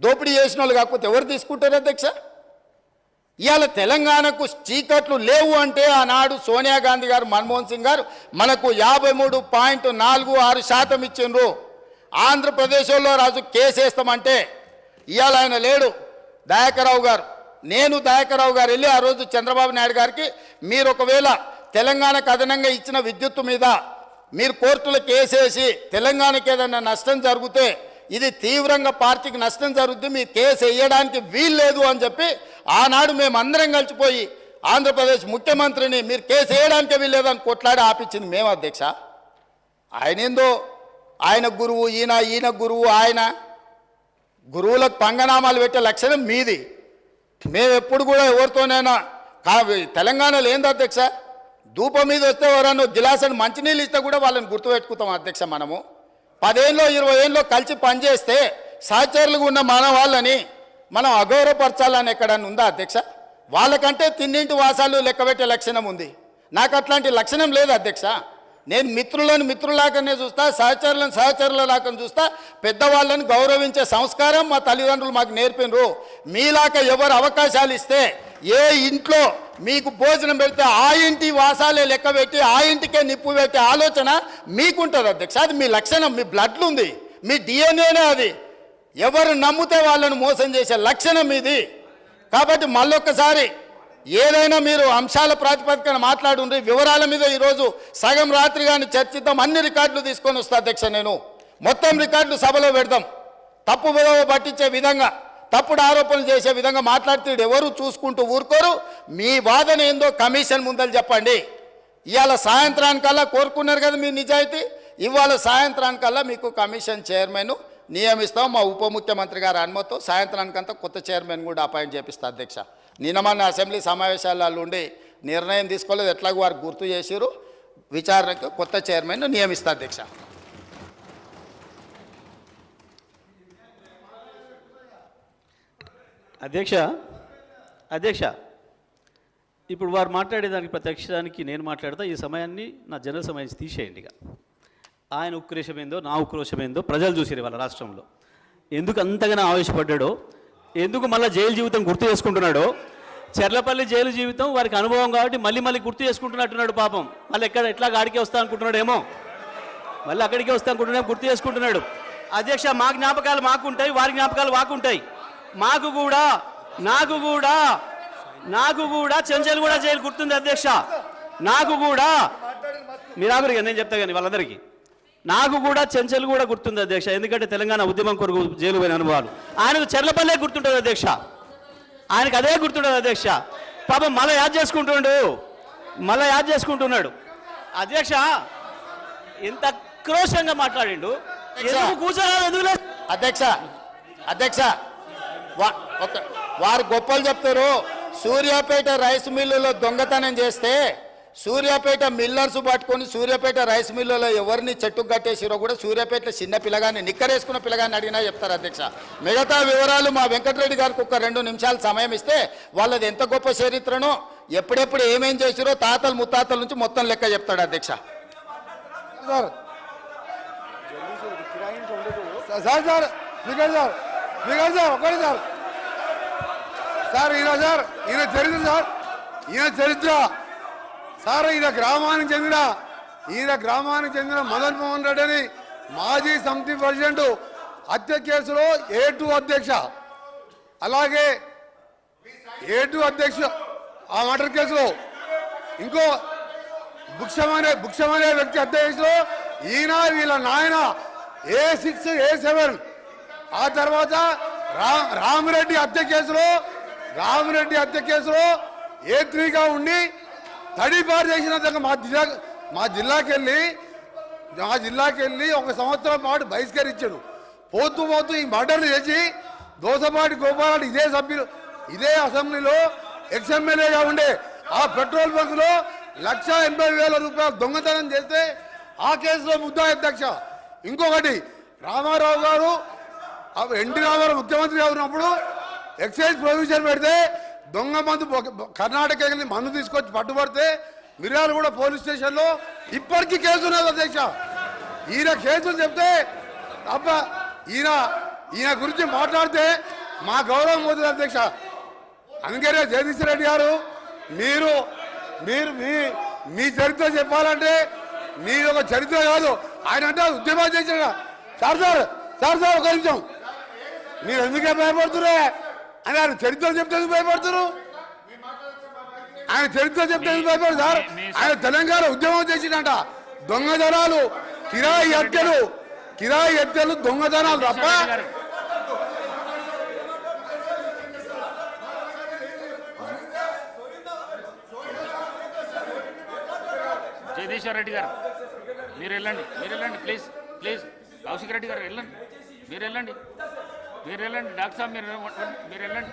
దోపిడీ చేసిన వాళ్ళు కాకపోతే ఎవరు తీసుకుంటారు అధ్యక్ష? ఇవాళ తెలంగాణకు చీకట్లు లేవు అంటే ఆనాడు సోనియా గాంధీ గారు, మన్మోహన్ సింగ్ గారు మనకు 53.46% ఇచ్చిండ్రు. ఆంధ్రప్రదేశ్లో రాజు కేసు వేస్తామంటే ఇవాళ ఆయన లేడు, దయాకర్రావు గారు. నేను దయాకర్రావు గారు వెళ్ళి ఆ రోజు చంద్రబాబు నాయుడు గారికి, మీరు ఒకవేళ తెలంగాణకు అదనంగా ఇచ్చిన విద్యుత్తు మీద మీరు కోర్టులో కేసేసి తెలంగాణకి ఏదైనా నష్టం జరిగితే ఇది తీవ్రంగా పార్టీకి నష్టం జరుగుతుంది, మీరు కేసు వేయడానికి వీల్లేదు అని చెప్పి ఆనాడు మేము అందరం కలిసిపోయి ఆంధ్రప్రదేశ్ ముఖ్యమంత్రిని మీరు కేసు వేయడానికే వీల్లేదని కొట్లాడి ఆపించింది మేము అధ్యక్ష. ఆయన ఏందో ఆయన గురువు, ఈయన గురువు. ఆయన గురువులకు పంగనామాలు పెట్టే లక్షణం మీది. మేము ఎప్పుడు కూడా ఎవరితోనైనా తెలంగాణలో ఏంది అధ్యక్ష, ధూపం మీద వస్తే ఎవరన్నా గిలాసని మంచినీళ్ళు ఇస్తే కూడా వాళ్ళని గుర్తుపెట్టుకుంటాం అధ్యక్ష. మనము 10 ఏళ్ళలో 20 ఏళ్ళలో కలిసి పనిచేస్తే సహచరులుగా ఉన్న మన వాళ్ళని మనం అగౌరవపరచాలని ఎక్కడన్నా ఉందా అధ్యక్ష? వాళ్ళకంటే తిన్నింటి వాసాలు లెక్కబెట్టే లక్షణం ఉంది. నాకు అట్లాంటి లక్షణం లేదు అధ్యక్ష. నేను మిత్రులను మిత్రులాగానే చూస్తా, సహచరులను సహచరులలాగా చూస్తా. పెద్దవాళ్ళని గౌరవించే సంస్కారం మా తల్లిదండ్రులు మాకు నేర్పినరు. మీలాగా ఎవరు అవకాశాలు ఇస్తే ఏ ఇంట్లో మీకు భోజనం పెడితే ఆ ఇంటి వాసాలే లెక్క పెట్టి ఆ ఇంటికే నిప్పు పెట్టే ఆలోచన మీకుంటుంది అధ్యక్ష. అది మీ లక్షణం, మీ బ్లడ్లు ఉంది, మీ డిఎన్ఏనే అది. ఎవరు నమ్మితే వాళ్ళను మోసం చేసే లక్షణం ఇది. కాబట్టి మళ్ళొక్కసారి ఏదైనా మీరు అంశాల ప్రాతిపదికన మాట్లాడుండ్రి, వివరాల మీద ఈరోజు సగం రాత్రి కానీ చర్చిద్దాం. అన్ని రికార్డులు తీసుకొని వస్తా అధ్యక్ష. నేను మొత్తం రికార్డులు సభలో పెడదాం. తప్పు విలువ పట్టించే విధంగా, తప్పుడు ఆరోపణలు చేసే విధంగా మాట్లాడితే ఎవరు చూసుకుంటూ ఊరుకోరు. మీ వాదన ఏందో కమిషన్ ముందలు చెప్పండి. ఇవాళ సాయంత్రానికల్లా కోరుకున్నారు కదా మీ నిజాయితీ, ఇవాళ సాయంత్రానికల్లా మీకు కమిషన్ చైర్మన్ నియమిస్తాం. మా ఉప ముఖ్యమంత్రి గారు అనుమతితో సాయంత్రానికంతా కొత్త చైర్మన్ కూడా అపాయింట్ చేపిస్తా అధ్యక్ష. నిన్న మన అసెంబ్లీ సమావేశాలలో ఉండి నిర్ణయం తీసుకోలేదు, ఎట్లాగో వారు గుర్తు చేసిరు. విచారణకు కొత్త చైర్మన్ నియమిస్తా అధ్యక్ష. అధ్యక్ష ఇప్పుడు వారు మాట్లాడేదానికి ప్రత్యక్షానికి నేను మాట్లాడతా. ఈ సమయాన్ని నా జనరల్ సమయం తీసేయండి. ఇక ఆయన ఉక్రోషం ఏందో నా ఉక్రోషం ఏందో ప్రజలు చూసిరు వాళ్ళ రాష్ట్రంలో. ఎందుకు అంతగానో ఆవేశపడ్డాడో, ఎందుకు మళ్ళీ జైలు జీవితం గుర్తు చేసుకుంటున్నాడో. చెర్లపల్లి జైలు జీవితం వారికి అనుభవం కాబట్టి మళ్ళీ గుర్తు చేసుకుంటున్నట్టున్నాడు పాపం. మళ్ళీ ఎట్లా గాడికే వస్తా అనుకుంటున్నాడేమో, మళ్ళీ అక్కడికే వస్తా అనుకుంటున్నాడు, గుర్తు చేసుకుంటున్నాడు. అధ్యక్ష, మా జ్ఞాపకాలు మాకుంటాయి, వారి జ్ఞాపకాలు మాకుంటాయి. నాకు కూడా చెంచల్గూడ జైలు గుర్తుంది అధ్యక్ష. నాకు కూడా మీరాగురిగా నేను చెప్తా కానీ వాళ్ళందరికీ నాకు కూడా చెంచల్గూడ గుర్తుంది అధ్యక్ష. ఎందుకంటే తెలంగాణ ఉద్యమం కొరకు జైలు పోయిన అనుభవాలు. ఆయనకు చెర్లపల్లే గుర్తుంటుంది అధ్యక్ష, ఆయనకు అదే గుర్తుంటుంది అధ్యక్ష. పాపం మళ్ళీ యాద్ చేసుకుంటున్నాడు అధ్యక్ష. ఎంత ఆక్రోషంగా మాట్లాడిండు. కూర్చోలేదు అధ్యక్ష వారు గొప్పలు చెప్తారు. సూర్యాపేట రైస్ మిల్లులో దొంగతనం చేస్తే సూర్యాపేట మిల్లర్స్ పట్టుకొని సూర్యాపేట రైస్ మిల్లులో ఎవరిని చెట్టుకు కట్టేసిరో కూడా సూర్యాపేటలో చిన్న పిల్లగాన్ని నిక్కరేసుకున్న పిల్లగాన్ని అడిగినా చెప్తారు అధ్యక్ష. మిగతా వివరాలు మా వెంకటరెడ్డి గారికి ఒక 2 నిమిషాలు సమయం ఇస్తే వాళ్ళది ఎంత గొప్ప చరిత్రనో, ఎప్పుడెప్పుడు ఏమేం చేసిరో తాతలు ముత్తాతల నుంచి మొత్తం లెక్క చెప్తాడు అధ్యక్ష. ఈయన చరిత్ర సార్, ఈయన గ్రామానికి చెందిన మదన్ మోహన్ రెడ్డి అని మాజీ సమితి ప్రెసిడెంట్ హత్య కేసులో A2 అధ్యక్ష, అలాగే A2 అధ్యక్ష ఆ మర్డర్ కేసులో ఇంకో భుక్షం అనే వ్యక్తి హత్య కేసులో ఈయన వీళ్ళ నాయన A6 A7. ఆ తర్వాత రామిరెడ్డి హత్య కేసులో A3గా ఉండి తడిపారు చేసిన మా జిల్లాకి వెళ్ళి 1 సంవత్సరం పాటు బహిష్కరించాడు. పోతూ ఈ మర్డర్లు చేసి దోసపాటి గోపాల్ ఇదే అసెంబ్లీలో ఎక్స్ఎమ్మెల్యేగా ఉండే ఆ పెట్రోల్ బంకులో 1,80,000 రూపాయలు దొంగతనం చేస్తే ఆ కేసులో ముద్దాయి అధ్యక్ష. ఇంకొకటి రామారావు గారు ఎన్టీ రామారావు ముఖ్యమంత్రిగా ఉన్నప్పుడు ఎక్సైజ్ ప్రొవిజన్ పెడితే దొంగ మందు కర్ణాటక వెళ్ళి మందు తీసుకొచ్చి పట్టుబడితే మిర్యాలగూడ పోలీస్ స్టేషన్లో ఇప్పటికీ కేసు ఉన్నది అధ్యక్ష. ఈయన కేసులు చెప్తే అబ్బా ఈయన ఈయన గురించి మాట్లాడితే మా గౌరవం పోతుంది అధ్యక్ష. అందుకనే జగదీష్ రెడ్డి గారు మీరు మీరు మీ మీ చరిత్ర చెప్పాలంటే మీ ఒక చరిత్ర కాదు. ఆయన అంటే ఉద్యమాలు చేసిన సార్ సార్ సార్ సార్ ఒక నిమిషం, మీరు ఎందుకే భయపడుతురే అని ఆయన చరిత్ర చెప్తే ఎందుకు భయపడుతున్నారు? ఆయన చరిత్ర చెప్తే ఎందుకు భయపడదు సార్? ఆయన తెలంగాణ ఉద్యమం చేసిందంట. దొంగతనాలు, కిరాయి హత్యలు దొంగతనాలు తప్ప జగదీశ్వర్ రెడ్డి గారు మీరు వెళ్ళండి ప్లీజ్ ప్లీజ్. కౌశిక్ రెడ్డి గారు వెళ్ళండి, మీరు వెళ్ళండి డాక్టర్ సాబ్ మీరు వెళ్ళండి.